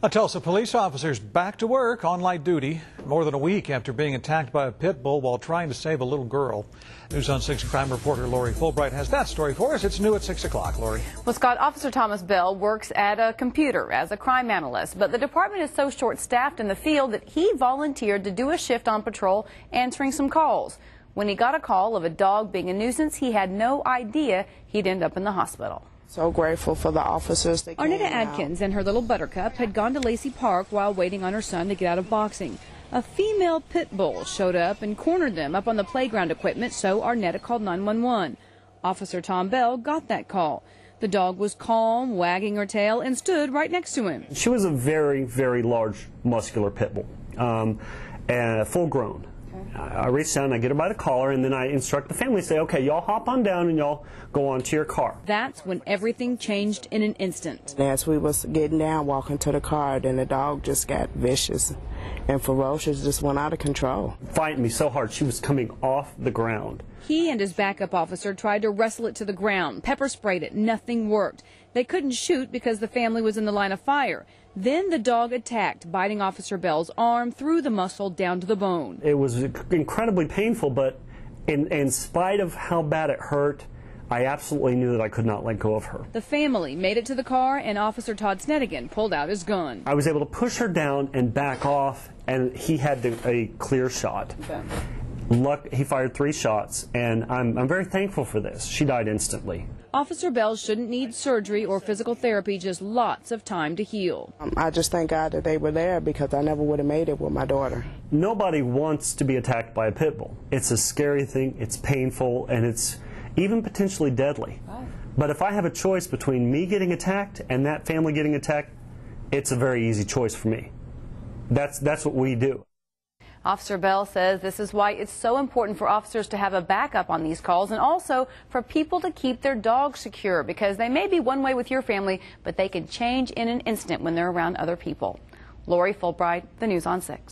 A Tulsa police officer's back to work on light duty more than a week after being attacked by a pit bull while trying to save a little girl. News on 6 crime reporter Lori Fullbright has that story for us. It's new at 6 o'clock. Lori. Well, Scott, Officer Thomas Bell works at a computer as a crime analyst, but the department is so short-staffed in the field that he volunteered to do a shift on patrol answering some calls. When he got a call of a dog being a nuisance, he had no idea he'd end up in the hospital. So grateful for the officers that came Arnetta Adkins and her little Buttercup had gone to Lacey Park while waiting on her son to get out of boxing. A female pit bull showed up and cornered them up on the playground equipment, so Arnetta called 911. Officer Tom Bell got that call. The dog was calm, wagging her tail, and stood right next to him. She was a very, very large, muscular pit bull, and full grown. I reach down, I get her by the collar, and then I instruct the family, say, okay, y'all hop on down and y'all go on to your car. That's when everything changed in an instant. As we was getting down, walking to the car, then the dog just got vicious and ferocious, just went out of control. Fighting me so hard, she was coming off the ground. He and his backup officer tried to wrestle it to the ground, pepper sprayed it, nothing worked. They couldn't shoot because the family was in the line of fire. Then the dog attacked, biting Officer Bell's arm through the muscle down to the bone. It was incredibly painful, but in spite of how bad it hurt, I absolutely knew that I could not let go of her. The family made it to the car, and Officer Todd Snedigan pulled out his gun. I was able to push her down and back off, and he had a clear shot. Okay. He fired 3 shots, and I'm very thankful for this. She died instantly. Officer Bell shouldn't need surgery or physical therapy, just lots of time to heal. I just thank God that they were there, because I never would have made it with my daughter. Nobody wants to be attacked by a pit bull. It's a scary thing, it's painful, and it's even potentially deadly. Right. But if I have a choice between me getting attacked and that family getting attacked, it's a very easy choice for me. That's what we do. Officer Bell says this is why it's so important for officers to have a backup on these calls, and also for people to keep their dogs secure, because they may be one way with your family, but they can change in an instant when they're around other people. Lori Fullbright, the News on 6.